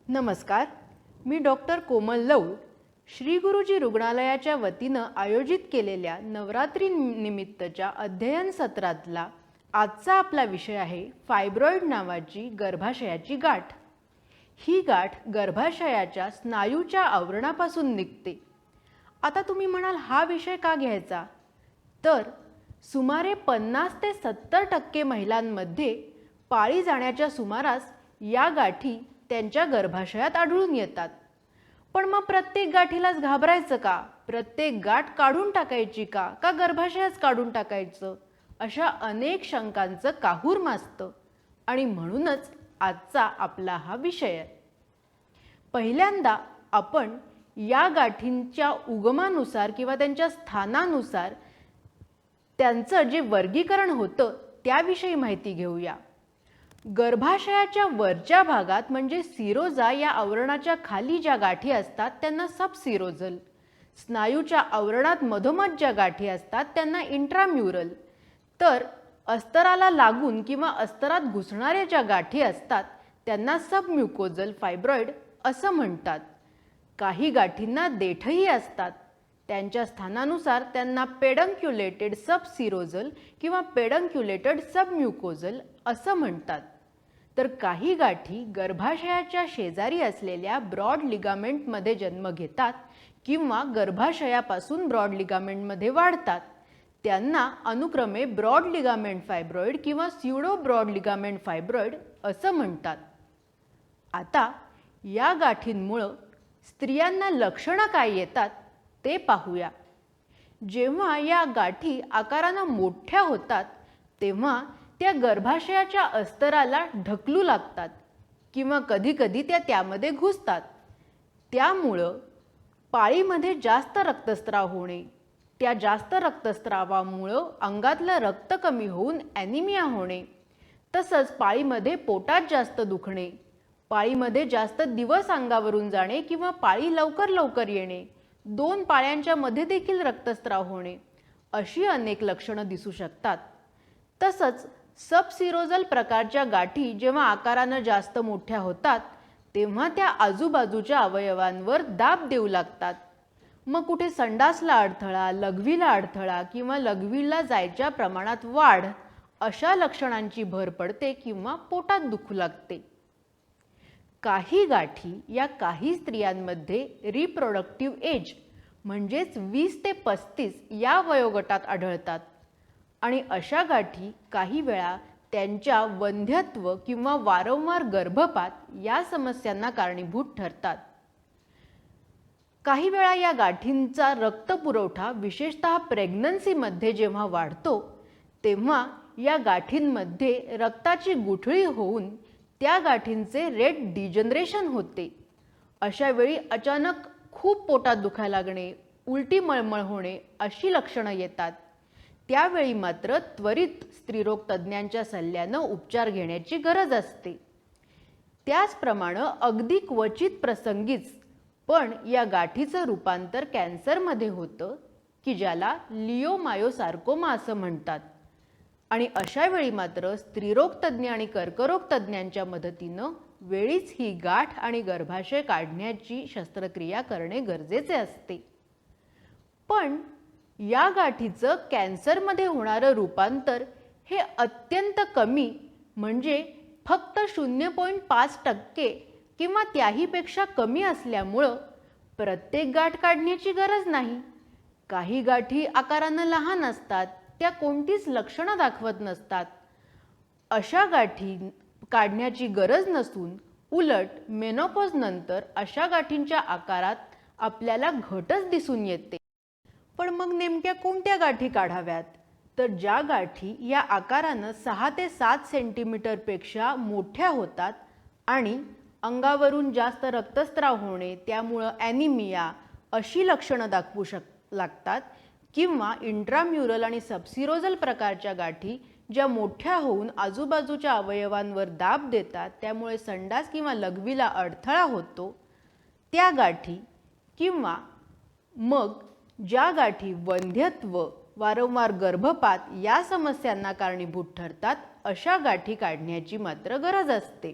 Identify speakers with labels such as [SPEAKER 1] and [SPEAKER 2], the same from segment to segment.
[SPEAKER 1] नमस्कार, मी डॉक्टर कोमल लौड. श्री गुरुजी रुग्णालयाच्या वतीनं आयोजित केलेल्या नवरात्री निमित्तच्या अध्ययन सत्रातला आजचा आपला विषय आहे फायब्रॉइड नावाची गर्भाशयाची गाठ. ही गाठ गर्भाशयाच्या स्नायूच्या आवरणापासून निघते. आता तुम्ही म्हणाल हा विषय का घ्यायचा? तर सुमारे 50 ते 70% महिलांमध्ये पाळी जाण्याच्या सुमारास या गाठी त्यांच्या गर्भाशयात आढळून येतात. पण मग प्रत्येक गाठीलाच घाबरायचं का? प्रत्येक गाठ काढून टाकायची का? का गर्भाशयच काढून टाकायचं? अशा अनेक शंकांचं काहूर माजतं आणि म्हणूनच आजचा आपला हा विषय आहे. पहिल्यांदा आपण या गाठींच्या उगमानुसार किंवा त्यांच्या स्थानानुसार त्यांचं जे वर्गीकरण होतं त्याविषयी माहिती घेऊया. गर्भाशयाच्या वरच्या भागात म्हणजे सिरोजा या आवरणाच्या खाली ज्या गाठी असतात त्यांना सबसिरोजल, स्नायूच्या आवरणात मधोमध ज्या गाठी असतात त्यांना इंट्राम्युरल, तर अस्तराला लागून किंवा अस्तरात घुसणाऱ्या ज्या गाठी असतात त्यांना सबम्युकोजल फायब्रॉइड असं म्हणतात. काही गाठींना देठही असतात. त्यांच्या स्थानानुसार त्यांना पेडंक्युलेटेड सबसिरोजल किंवा पेडंक्युलेटेड सबम्युकोजल असं म्हणतात. तर काही गाठी गर्भाशयाच्या शेजारी असलेल्या ब्रॉड लिगामेंटमध्ये जन्म घेतात किंवा गर्भाशयापासून ब्रॉड लिगामेंटमध्ये वाढतात. त्यांना अनुक्रमे ब्रॉड लिगामेंट फायब्रॉइड किंवा स्युडो ब्रॉड लिगामेंट फायब्रॉइड असं म्हणतात. आता या गाठींमुळं स्त्रियांना लक्षणं काय येतात ते पाहूया. जेव्हा या गाठी आकारानं मोठ्या होतात तेव्हा त्या गर्भाशयाच्या अस्तराला ढकलू लागतात किंवा कधीकधी त्या त्यामध्ये घुसतात. त्यामुळं पाळीमध्ये जास्त रक्तस्राव होणे, त्या जास्त रक्तस्रावामुळं अंगातलं रक्त कमी होऊन ॲनिमिया होणे, तसंच पाळीमध्ये पोटात जास्त दुखणे, पाळीमध्ये जास्त दिवस अंगावरून जाणे किंवा पाळी लवकर येणे, 2 पाळ्यांच्या मध्ये देखील रक्तस्राव होणे अशी अनेक लक्षणं दिसू शकतात. तसंच सबसिरोजल प्रकारच्या गाठी जेव्हा आकारानं जास्त मोठ्या होतात तेव्हा त्या आजूबाजूच्या अवयवांवर दाब देऊ लागतात. मग कुठे संडासला अडथळा, लघवीला अडथळा किंवा लघवीला जायच्या प्रमाणात वाढ अशा लक्षणांची भर पडते किंवा पोटात दुखू लागते. काही गाठी या काही स्त्रियांमध्ये रिप्रोडक्टिव्ह एज म्हणजेच 20 ते 35 या वयोगटात आढळतात आणि अशा गाठी काही वेळा त्यांच्या वंध्यत्व किंवा वारंवार गर्भपात या समस्यांना कारणीभूत ठरतात. काही वेळा या गाठींचा रक्तपुरवठा विशेषतः प्रेग्नन्सीमध्ये जेव्हा वाढतो तेव्हा या गाठींमध्ये रक्ताची गुठळी होऊन त्या गाठींचे रेट डिजनरेशन होते. अशा वेळी अचानक खूप पोटात दुखायला लागणे, उलटी मळमळ होणे अशी लक्षणं येतात. त्यावेळी मात्र त्वरित स्त्रीरोग तज्ज्ञांच्या सल्ल्यानं उपचार घेण्याची गरज असते. त्याचप्रमाणे अगदी क्वचित प्रसंगीच पण या गाठीचं रूपांतर कॅन्सरमध्ये होतं की ज्याला लिओमायोसार्कोमा असं म्हणतात आणि अशा वेळी मात्र स्त्रीरोग तज्ज्ञ आणि कर्करोग तज्ज्ञांच्या मदतीनं वेळीच ही गाठ आणि गर्भाशय काढण्याची शस्त्रक्रिया करणे गरजेचे असते. पण या गाठीचं कॅन्सरमध्ये होणारं रूपांतर हे अत्यंत कमी म्हणजे फक्त 0.5% किंवा त्याहीपेक्षा कमी असल्यामुळं प्रत्येक गाठ काढण्याची गरज नाही. काही गाठी आकारानं लहान असतात, त्या कोणतीच लक्षणं दाखवत नसतात. अशा गाठी काढण्याची गरज नसून उलट मेनोपॉज नंतर अशा गाठींच्या आकारात आपल्याला घटच दिसून येते. पण मग नेमक्या कोणत्या गाठी काढाव्यात? तर ज्या गाठी या आकारानं 6 ते 7 सेंटीमीटरपेक्षा मोठ्या होतात आणि अंगावरून जास्त रक्तस्राव होणे, त्यामुळं ॲनिमिया अशी लक्षणं दाखवू लागतात किंवा इंट्राम्युरल आणि सबसिरोजल प्रकारच्या गाठी ज्या मोठ्या होऊन आजूबाजूच्या अवयवांवर दाब देतात, त्यामुळे संडास किंवा लघवीला अडथळा होतो, त्या गाठी किंवा मग ज्या गाठी वंध्यत्व, वारंवार गर्भपात या समस्यांना कारणीभूत ठरतात अशा गाठी काढण्याची मात्र गरज असते.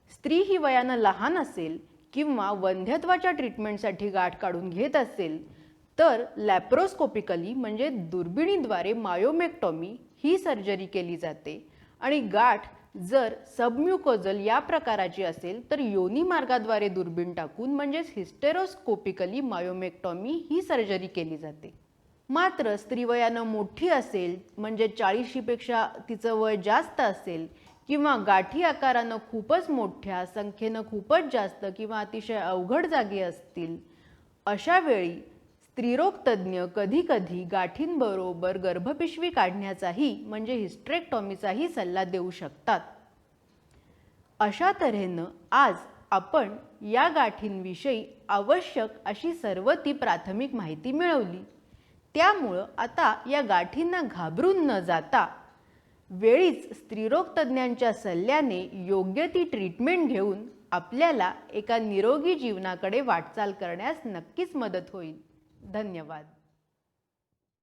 [SPEAKER 1] स्त्री ही वयानं लहान असेल किंवा वंध्यत्वाच्या ट्रीटमेंटसाठी गाठ काढून घेत असेल तर लॅप्रोस्कोपिकली म्हणजे दुर्बिणीद्वारे मायोमेक्टॉमी ही सर्जरी केली जाते आणि गाठ जर सबम्युकोजल या प्रकाराची असेल तर योनी मार्गाद्वारे दुर्बीण टाकून म्हणजेच हिस्टेरोस्कोपिकली मायोमेक्टॉमी ही सर्जरी केली जाते. मात्र स्त्री वयानं मोठी असेल म्हणजे 40 पेक्षा तिचं वय जास्त असेल किंवा गाठी आकारानं खूपच मोठ्या, संख्येनं खूपच जास्त किंवा अतिशय अवघड जागी असतील, अशा वेळी स्त्रीरोग तज्ज्ञ कधीकधी गाठींबरोबर गर्भपिशवी काढण्याचाही म्हणजे हिस्टेरेक्टॉमीचाही सल्ला देऊ शकतात. अशा तऱ्हेनं आज आपण या गाठींविषयी आवश्यक अशी सर्व ती प्राथमिक माहिती मिळवली. त्यामुळं आता या गाठींना घाबरून न जाता वेळीच स्त्रीरोग तज्ज्ञांच्या सल्ल्याने योग्य ती ट्रीटमेंट घेऊन आपल्याला एका निरोगी जीवनाकडे वाटचाल करण्यास नक्कीच मदत होईल. धन्यवाद.